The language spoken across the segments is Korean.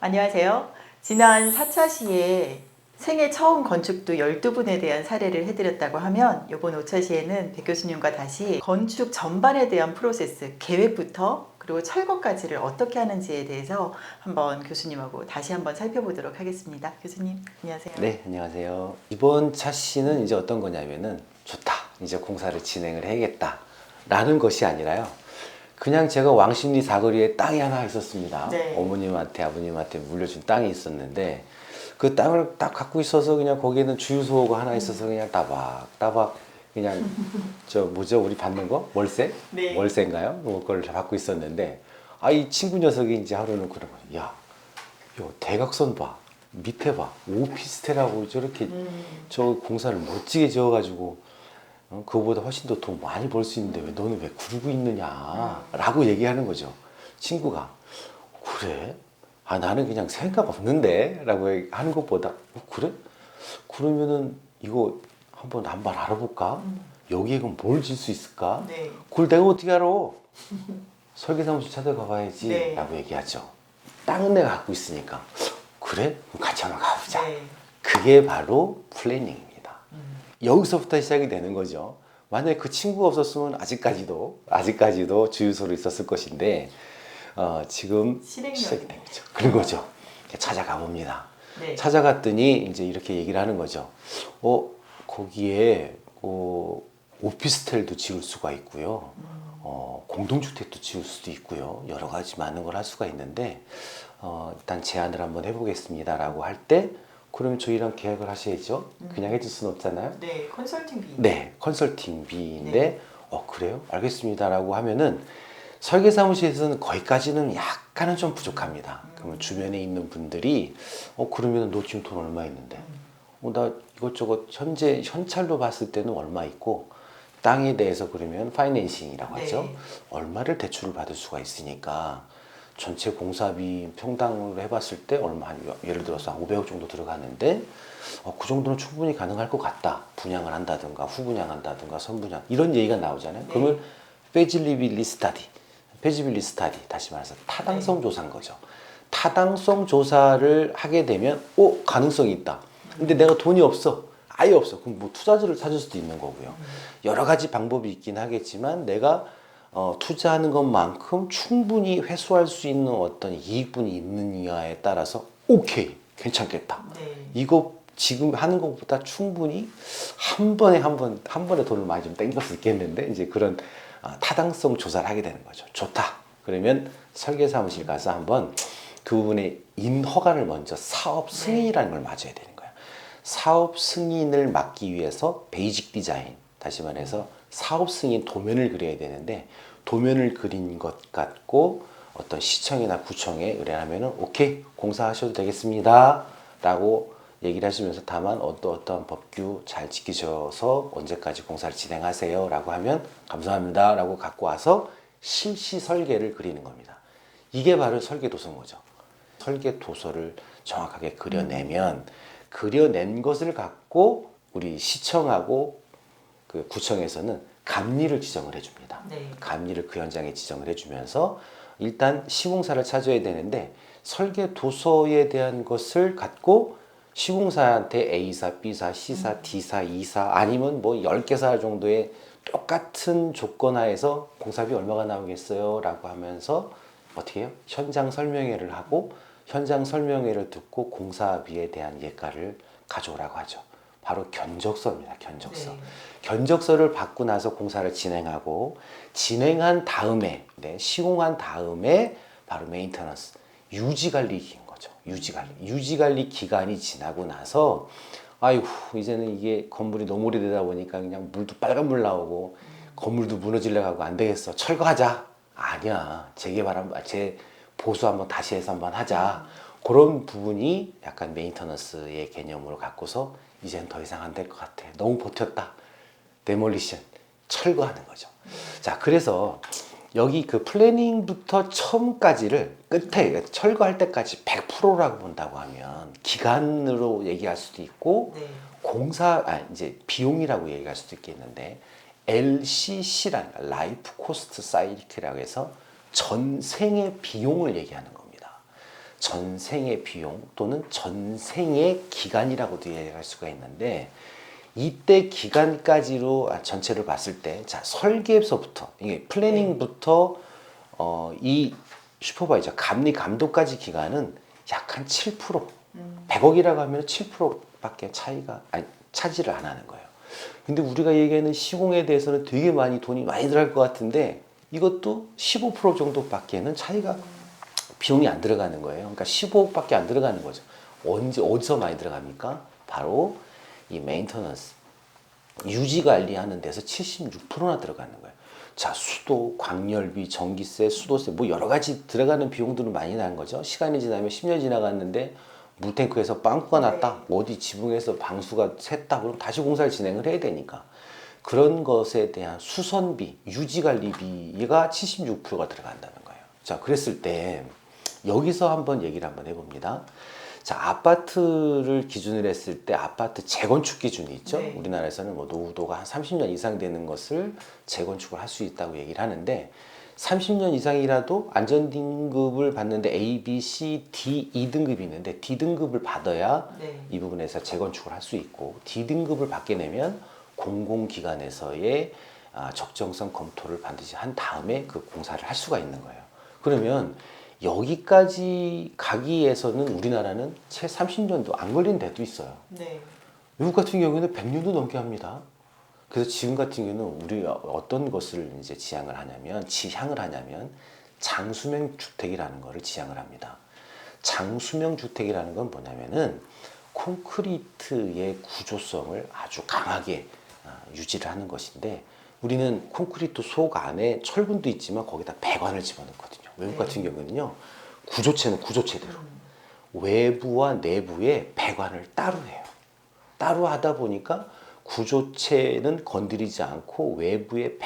안녕하세요. 지난 4차 시에 생애 처음 건축도 12분에 대한 사례를 해드렸다고 하면 이번 5차 시에는 백 교수님과 다시 건축 전반에 대한 프로세스, 계획부터 그리고 철거까지를 어떻게 하는지에 대해서 한번 교수님하고 다시 한번 살펴보도록 하겠습니다. 교수님, 안녕하세요. 네, 안녕하세요. 이번 차시는 이제 어떤 거냐면은 좋다. 이제 공사를 진행을 해야겠다. 라는 것이 아니라요. 그냥 제가 왕십리 사거리에 땅이 하나 있었습니다. 네. 어머님한테 아버님한테 물려준 땅이 있었는데 그 땅을 딱 갖고 있어서 그냥 거기에는 주유소가 하나 있어서 그냥 따박따박 그냥 저 뭐죠? 우리 받는 거? 월세? 네. 월세인가요? 그걸 받고 있었는데 이 친구 녀석이 이제 하루는 그런 거예요. 야, 요 대각선 봐. 밑에 봐. 오피스텔하고 저렇게 저 공사를 멋지게 지어가지고 그거보다 훨씬 더 돈 많이 벌 수 있는데 왜 너는 왜 그러고 있느냐 라고 얘기하는 거죠. 친구가 그래? 나는 그냥 생각 없는데 라고 하는 것보다 그래? 그러면은 이거 한번 알아볼까? 여기에 그럼 뭘 질 수 있을까? 네. 그걸 내가 어떻게 알아? 설계사무소 찾아가 봐야지 네. 라고 얘기하죠. 땅은 내가 갖고 있으니까 그래? 그럼 같이 한번 가보자. 네. 그게 바로 플래닝입니다. 여기서부터 시작이 되는 거죠. 만약에 그 친구가 없었으면 아직까지도 주유소로 있었을 것인데 지금 실행력이 시작이 된 거죠. 그런 거죠. 찾아가 봅니다. 네. 찾아갔더니 이제 이렇게 얘기를 하는 거죠. 거기에 오피스텔도 지을 수가 있고요. 공동주택도 지을 수도 있고요. 여러 가지 많은 걸 할 수가 있는데 일단 제안을 한번 해보겠습니다라고 할 때 그러면 저희랑 계약을 하셔야죠. 그냥 해줄 수는 없잖아요. 네, 컨설팅비. 네, 컨설팅비인데 네. 그래요? 알겠습니다라고 하면은 설계사무실에서는 거기까지는 약간은 좀 부족합니다. 그러면 주변에 있는 분들이 그러면 너 지금 돈 얼마 있는데? 나 이것저것 현재 현찰로 봤을 때는 얼마 있고 땅에 대해서 그러면 파이낸싱이라고 하죠. 네. 얼마를 대출을 받을 수가 있으니까 전체 공사비 평당으로 해봤을 때 얼마 예를 들어서 한 500억 정도 들어가는데 그 정도는 충분히 가능할 것 같다. 분양을 한다든가 후분양한다든가 선분양 이런 얘기가 나오잖아요. 네. 그러면 feasibility study 다시 말해서 타당성 조사인 거죠. 타당성 조사를 하게 되면 가능성이 있다. 근데 내가 돈이 없어. 아예 없어. 그럼 뭐 투자자를 찾을 수도 있는 거고요. 여러 가지 방법이 있긴 하겠지만 내가 투자하는 것만큼 충분히 회수할 수 있는 어떤 이익분이 있느냐에 따라서 오케이 괜찮겠다. 네. 이거 지금 하는 것보다 충분히 한 번에 돈을 많이 좀 땡길 수 있겠는데 이제 그런 타당성 조사를 하게 되는 거죠. 좋다. 그러면 설계사무실 가서 한번 그 부분에 인허가를 먼저 사업 승인이라는 걸 맞아야 되는 거예요. 사업 승인을 막기 위해서 베이직 디자인, 다시 말해서 사업 승인 도면을 그려야 되는데 도면을 그린 것 같고 어떤 시청이나 구청에 의뢰하면은 오케이 공사하셔도 되겠습니다 라고 얘기를 하시면서 다만 어떠한 법규 잘 지키셔서 언제까지 공사를 진행하세요 라고 하면 감사합니다 라고 갖고 와서 실시 설계를 그리는 겁니다. 이게 바로 설계 도서인 거죠. 설계 도서를 정확하게 그려내면 그려낸 것을 갖고 우리 시청하고 그 구청에서는 감리를 지정을 해줍니다. 네. 감리를 그 현장에 지정을 해주면서 일단 시공사를 찾아야 되는데 설계 도서에 대한 것을 갖고 시공사한테 A사, B사, C사, D사, E사 아니면 뭐 10개사 정도의 똑같은 조건 하에서 공사비 얼마가 나오겠어요? 라고 하면서 어떻게 해요? 현장 설명회를 하고 현장 설명회를 듣고 공사비에 대한 예가를 가져오라고 하죠. 바로 견적서입니다. 견적서. 네. 견적서를 받고 나서 공사를 진행하고 진행한 다음에 시공한 다음에 바로 메인터넌스 유지관리인 거죠. 유지관리 기간이 지나고 나서 아이고 이제는 이게 건물이 너무 오래되다 보니까 그냥 물도 빨간 물 나오고 건물도 무너지려고 하고 안 되겠어. 철거하자. 아니야. 보수 한번 다시 해서 한번 하자. 그런 부분이 약간 메인터넌스의 개념으로 갖고서 이젠 더 이상 안 될 것 같아. 너무 버텼다. 데몰리션, 철거하는 거죠. 자, 그래서 여기 그 플래닝부터 처음까지를 끝에 철거할 때까지 100%라고 본다고 하면 기간으로 얘기할 수도 있고 네. 이제 비용이라고 얘기할 수도 있겠는데 LCC라는 라이프 코스트 사이클이라고 해서 전생의 비용을 얘기하는 겁니다. 전생의 비용 또는 전생의 기간이라고도 이해할 수가 있는데, 이때 기간까지로 전체를 봤을 때, 자, 설계에서부터 이게 플래닝부터 이 슈퍼바이저 감리 감독까지 기간은 약 한 7%, 100억이라고 하면 7%밖에 차지를 안 하는 거예요. 근데 우리가 얘기하는 시공에 대해서는 되게 많이 돈이 많이 들어갈 것 같은데, 이것도 15% 정도밖에는 차이가 비용이 안 들어가는 거예요. 그러니까 15억밖에 안 들어가는 거죠. 어디서 많이 들어갑니까? 바로 이 메인터넌스, 유지 관리하는 데서 76%나 들어가는 거예요. 자, 수도, 광열비, 전기세, 수도세, 뭐 여러 가지 들어가는 비용들은 많이 나는 거죠. 시간이 지나면 10년 지나갔는데 물탱크에서 빵꾸가 났다, 어디 지붕에서 방수가 샜다, 그럼 다시 공사를 진행을 해야 되니까 그런 것에 대한 수선비, 유지관리비가 76%가 들어간다는 거예요. 자, 그랬을 때 여기서 한번 얘기를 한번 해봅니다. 자, 아파트를 기준으로 했을 때 아파트 재건축 기준이 있죠. 네. 우리나라에서는 뭐 노후도가 한 30년 이상 되는 것을 재건축을 할 수 있다고 얘기를 하는데, 30년 이상이라도 안전등급을 받는데 A, B, C, D, E등급이 있는데 D등급을 받아야 네. 이 부분에서 재건축을 할 수 있고, D등급을 받게 되면 공공기관에서의 적정성 검토를 반드시 한 다음에 그 공사를 할 수가 있는 거예요. 그러면 여기까지 가기 위해서는 우리나라는 채 30년도 안 걸린 데도 있어요. 네. 미국 같은 경우에는 100년도 넘게 합니다. 그래서 지금 같은 경우는 우리가 어떤 것을 이제 지향을 하냐면 장수명 주택이라는 것을 지향을 합니다. 장수명 주택이라는 건 뭐냐면은 콘크리트의 구조성을 아주 강하게 유지를 하는 것인데, 우리는 콘크리트 속 안에 철분도 있지만 거기다 배관을 집어넣거든요. 외국 같은 경우는요, 구조체는 구조체대로 외부와 내부에 배관을 따로 해요. 따로 하다 보니까 구조체는 건드리지 않고 외부의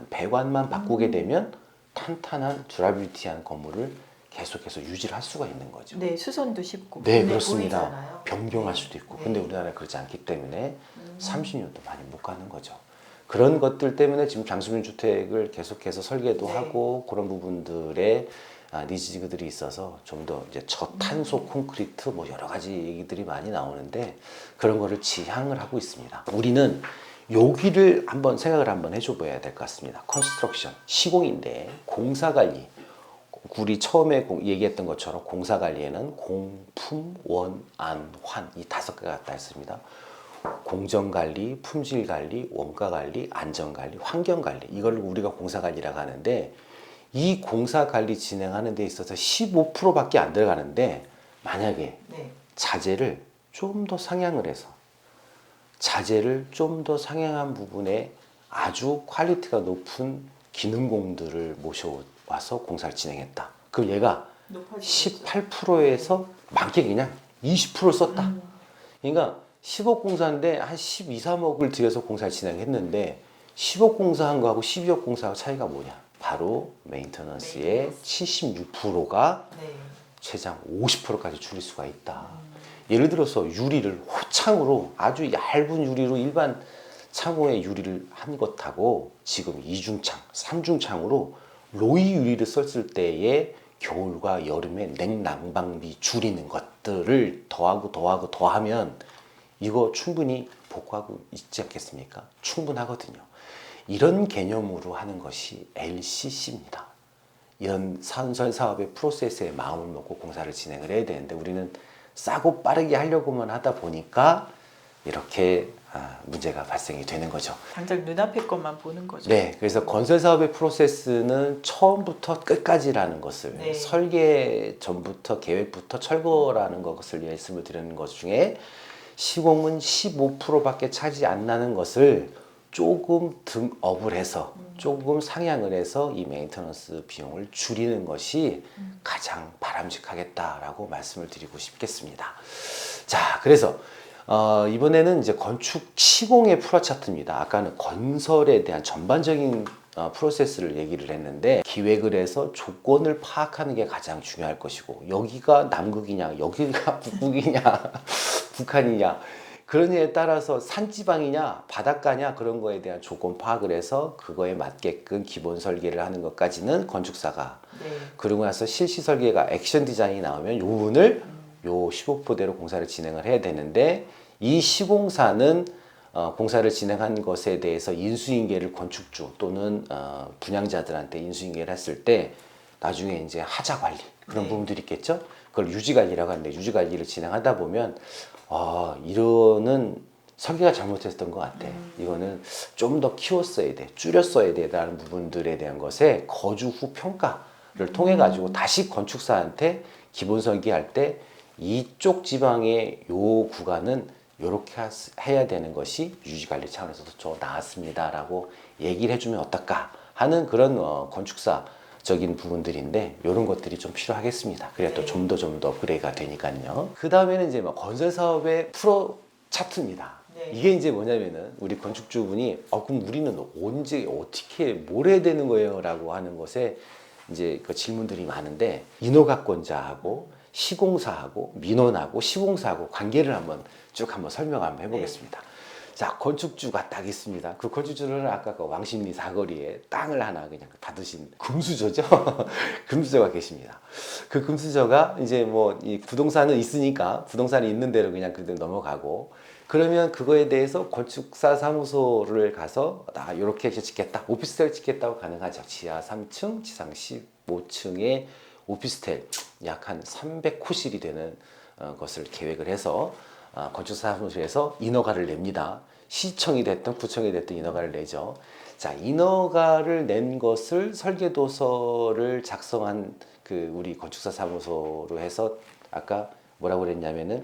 배관만 바꾸게 되면 탄탄한 듀라빌리티한 건물을 계속해서 유지를 할 수가 있는 거죠. 네, 수선도 쉽고. 네, 눈에 그렇습니다. 보이잖아요. 변경할 네. 수도 있고. 네. 근데 우리나라는 그렇지 않기 때문에 30년도 많이 못 가는 거죠. 그런 것들 때문에 지금 장수명 주택을 계속해서 설계도 네. 하고, 그런 부분들의 니즈들이 있어서 좀 더 이제 저탄소 콘크리트 뭐 여러 가지 얘기들이 많이 나오는데, 그런 거를 지향을 하고 있습니다. 우리는 여기를 한번 생각을 한번 해줘 봐야 될 것 같습니다. 컨스트럭션, 시공인데 공사 관리. 우리 처음에 얘기했던 것처럼 공사 관리에는 공, 품, 원, 안, 환, 이 5개가 다 있습니다. 공정 관리, 품질 관리, 원가 관리, 안전 관리, 환경 관리, 이걸 우리가 공사 관리라고 하는데, 이 공사 관리 진행하는 데 있어서 15%밖에 안 들어가는데, 만약에 네. 자재를 좀 더 상향을 해서 상향한 부분에 아주 퀄리티가 높은 기능공들을 모셔와서 공사를 진행했다. 그럼 얘가 높아지겠죠. 18%에서 많게 그냥 20% 썼다. 그러니까 10억 공사인데 한 12, 3억을 들여서 공사를 진행했는데, 10억 공사한 거하고 12억 공사하고 차이가 뭐냐? 바로 메인터넌스의 76%가 네. 최장 50%까지 줄일 수가 있다. 예를 들어서 유리를 호창으로, 아주 얇은 유리로 일반 창호의 유리를 한 것하고 지금 이중창, 삼중창으로 로이 유리를 썼을 때의 겨울과 여름의 냉난방비 줄이는 것들을 더하면 이거 충분히 복구하고 있지 않겠습니까? 충분하거든요. 이런 개념으로 하는 것이 LCC입니다. 이런 건설 사업의 프로세스에 마음을 먹고 공사를 진행을 해야 되는데, 우리는 싸고 빠르게 하려고만 하다 보니까 이렇게 문제가 발생이 되는 거죠. 당장 눈앞의 것만 보는 거죠. 네, 그래서 건설 사업의 프로세스는 처음부터 끝까지라는 것을, 네. 설계 전부터 계획부터 철거라는 것을 말씀을 드리는 것 중에, 시공은 15%밖에 차지 안 나는 것을 조금 등업을 해서, 조금 상향을 해서 이 메인터넌스 비용을 줄이는 것이 가장 바람직하겠다라고 말씀을 드리고 싶겠습니다. 자, 그래서 이번에는 이제 건축 시공의 플로 차트입니다. 아까는 건설에 대한 전반적인 프로세스를 얘기를 했는데, 기획을 해서 조건을 파악하는 게 가장 중요할 것이고, 여기가 남극이냐, 여기가 북극이냐, 북한이냐, 그러냐에 따라서 산지방이냐 바닷가냐 그런 거에 대한 조건 파악을 해서 그거에 맞게끔 기본 설계를 하는 것까지는 건축사가 네. 그러고 나서 실시 설계가 액션 디자인이 나오면 요 부분을 요 15포대로 공사를 진행을 해야 되는데 이 시공사는 공사를 진행한 것에 대해서 인수인계를 건축주 또는 분양자들한테 인수인계를 했을 때 나중에 이제 하자 관리 그런 네. 부분들이 있겠죠. 그걸 유지 관리라고 하는데 유지 관리를 진행하다 보면 이거는 설계가 잘못했던 것 같아. 이거는 좀 더 키웠어야 돼, 줄였어야 되라는 부분들에 대한 것에 거주 후 평가를 통해 가지고 다시 건축사한테 기본 설계할 때 이쪽 지방의 요 구간은 이렇게 해야 되는 것이 유지관리 차원에서도 좀 나았습니다라고 얘기를 해주면 어떨까 하는 그런 건축사적인 부분들인데 이런 것들이 좀 필요하겠습니다. 그래야 또 좀 더 업그레이드가 되니까요. 그 다음에는 이제 건설 사업의 프로 차트입니다. 네. 이게 이제 뭐냐면은 우리 건축주분이 그럼 우리는 언제 어떻게 뭘 해야 되는 거예요? 라고 하는 것에 이제 그 질문들이 많은데 인허가권자하고 시공사하고 민원하고 시공사하고 관계를 한번 설명 한번 해보겠습니다. 자, 건축주가 딱 있습니다. 그 건축주는 아까 그 왕십리 사거리에 땅을 하나 그냥 받으신 금수저죠. 금수저가 계십니다. 그 금수저가 이제 뭐 이 부동산은 있으니까 부동산이 있는 대로 그냥 그대로 넘어가고 그러면 그거에 대해서 건축사 사무소를 가서 나 이렇게 해서 짓겠다. 오피스텔 짓겠다고 가능하죠. 지하 3층, 지상 15층에 오피스텔 약 한 300호실이 되는 것을 계획을 해서 건축사 사무소에서 인허가를 냅니다. 시청이 됐든 구청이 됐든 인허가를 내죠. 자, 인허가를 낸 것을 설계도서를 작성한 그 우리 건축사 사무소로 해서 아까 뭐라고 그랬냐면은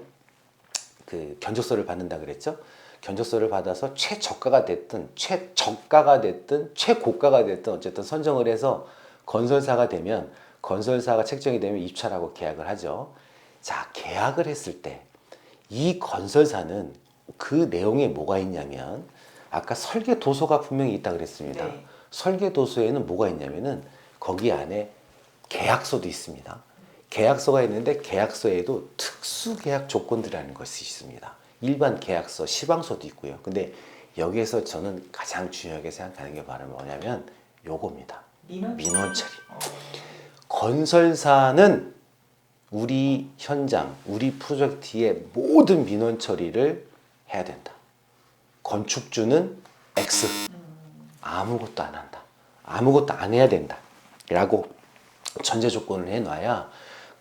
그 견적서를 받는다 그랬죠. 견적서를 받아서 최저가가 됐든 최저가가 됐든 최고가가 됐든 어쨌든 선정을 해서 건설사가 되면 건설사가 책정이 되면 입찰하고 계약을 하죠. 자, 계약을 했을 때 이 건설사는 그 내용에 뭐가 있냐면 아까 설계 도서가 분명히 있다 그랬습니다. 네. 설계 도서에는 뭐가 있냐면은 거기 안에 계약서도 있습니다. 계약서가 있는데 계약서에도 특수 계약 조건들이라는 것이 있습니다. 일반 계약서, 시방서도 있고요. 근데 여기에서 저는 가장 중요하게 생각하는 게 바로 뭐냐면 요겁니다. 민원 처리. 건설사는 우리 현장, 우리 프로젝트의 모든 민원 처리를 해야 된다. 건축주는 X. 아무것도 안 한다. 아무것도 안 해야 된다. 라고 전제 조건을 해놔야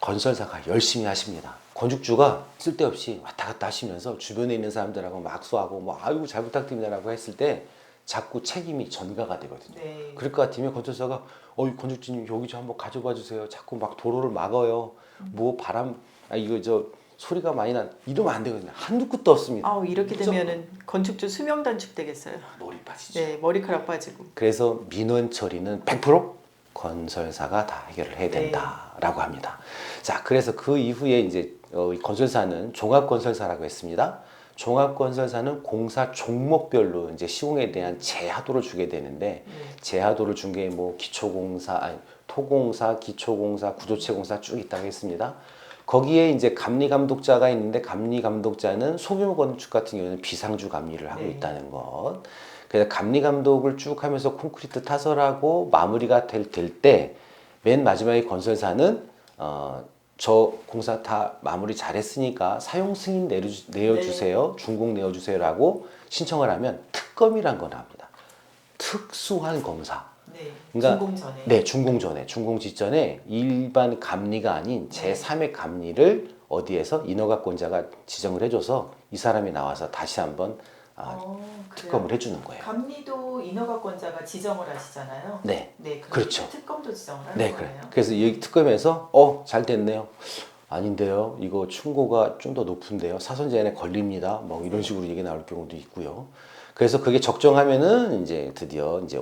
건설사가 열심히 하십니다. 건축주가 쓸데없이 왔다 갔다 하시면서 주변에 있는 사람들하고 막수하고 뭐 아이고 잘 부탁드립니다라고 했을 때 자꾸 책임이 전가가 되거든요. 네. 그럴 것 같으면 건설사가 건축주님 여기 좀 한번 가져봐 주세요. 자꾸 막 도로를 막아요. 뭐 바람 이거 저 소리가 많이 이러면 안 되거든요. 한두 끝도 없습니다. 이렇게 되면은 건축주 수명 단축 되겠어요. 머리 빠지죠. 네, 머리카락 빠지고. 그래서 민원 처리는 100% 건설사가 다 해결을 해야 된다라고 합니다. 자, 그래서 그 이후에 이제 건설사는 종합건설사라고 했습니다. 종합건설사는 공사 종목별로 이제 시공에 대한 제하도를 주게 되는데 제하도를 준 게 뭐 기초공사, 토공사, 기초공사, 구조체공사 쭉 있다고 했습니다. 거기에 이제 감리감독자가 있는데 감리감독자는 소규모 건축 같은 경우는 비상주 감리를 하고 있다는 것. 그래서 감리감독을 쭉 하면서 콘크리트 타설하고 마무리가 될 때 맨 마지막에 건설사는 저 공사 다 마무리 잘했으니까 사용 승인 내어주세요. 준공 내어주세요라고 신청을 하면 특검이란 거 나옵니다. 특수한 검사. 네. 그러니까 준공 전에. 네, 준공 전에, 준공 직전에 일반 감리가 아닌 제3의 감리를 어디에서 인허가권자가 지정을 해줘서 이 사람이 나와서 다시 한번 특검을 해주는 거예요. 감리도 인허가권자가 지정을 하시잖아요. 네, 네, 그렇죠. 특검도 지정을 하는 네, 거예요. 그래요. 그래서 이 특검에서 잘 됐네요. 아닌데요. 이거 충고가 좀 더 높은데요. 사선 제한에 걸립니다. 뭐 이런 식으로 얘기 나올 경우도 있고요. 그래서 그게 적정하면은 이제 드디어 이제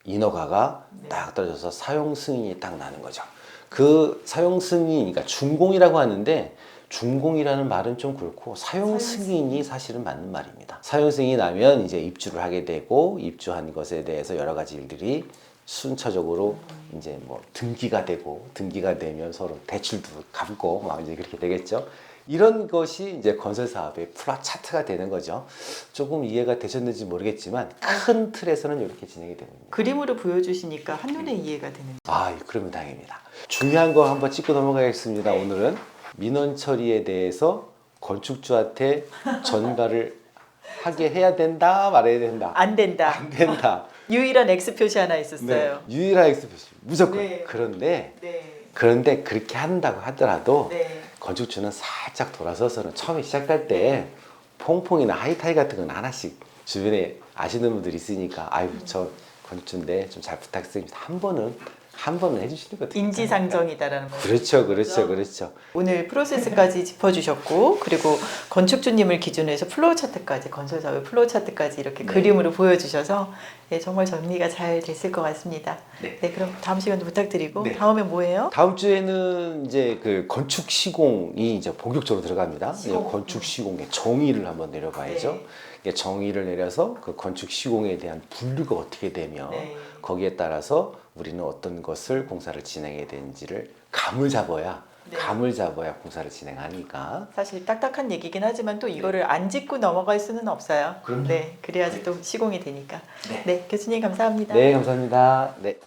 인허가가 딱 떨어져서 사용 승인이 딱 나는 거죠. 그 사용 승인, 그러니까 준공이라고 하는데 준공이라는 말은 좀 그렇고 사용 승인이 사실은 맞는 말입니다. 사용 승인이 나면 이제 입주를 하게 되고 입주한 것에 대해서 여러 가지 일들이 순차적으로 이제 뭐 등기가 되고 등기가 되면 서로 대출도 갚고 막 이제 그렇게 되겠죠. 이런 것이 이제 건설 사업의 플라 차트가 되는 거죠. 조금 이해가 되셨는지 모르겠지만 큰 틀에서는 이렇게 진행이 됩니다. 그림으로 보여주시니까 한눈에 이해가 되는. 아, 그러면 다행입니다. 중요한 거 한번 짚고 넘어가겠습니다. 네. 오늘은 민원 처리에 대해서 건축주한테 전가를 하게 해야 된다, 말해야 된다. 안 된다. 안 된다. 유일한 X 표시 하나 있었어요. 유일한 엑스표시 무조건. 네. 그런데 네. 그렇게 한다고 하더라도 네. 건축주는 살짝 돌아서서는 처음에 시작할 때 퐁퐁이나 하이타이 같은 건 하나씩 주변에 아시는 분들이 있으니까 아유 저 건축주인데 좀 잘 부탁드립니다. 한 번은 해주시는 것도 인지상정이다라는 거. 그렇죠. 오늘 프로세스까지 짚어주셨고 그리고 건축주님을 기준으로 해서 플로우 차트까지 건설사의 플로우 차트까지 이렇게 네. 그림으로 보여주셔서 네, 정말 정리가 잘 됐을 것 같습니다. 네. 네, 그럼 다음 시간도 부탁드리고 네. 다음에 뭐예요? 다음 주에는 이제 그 건축 시공이 이제 본격적으로 들어갑니다. 시공. 건축 시공의 정의를 한번 내려봐야죠. 네. 이게 정의를 내려서 그 건축 시공에 대한 분류가 어떻게 되며 네. 거기에 따라서 우리는 어떤 것을 공사를 진행해야 되는지를 감을 잡아야 공사를 진행하니까. 사실 딱딱한 얘기긴 하지만 또 이거를 안 짚고 넘어갈 수는 없어요. 그럼요. 네, 그래야지 또 시공이 되니까. 네. 네, 교수님 감사합니다. 네, 감사합니다. 네.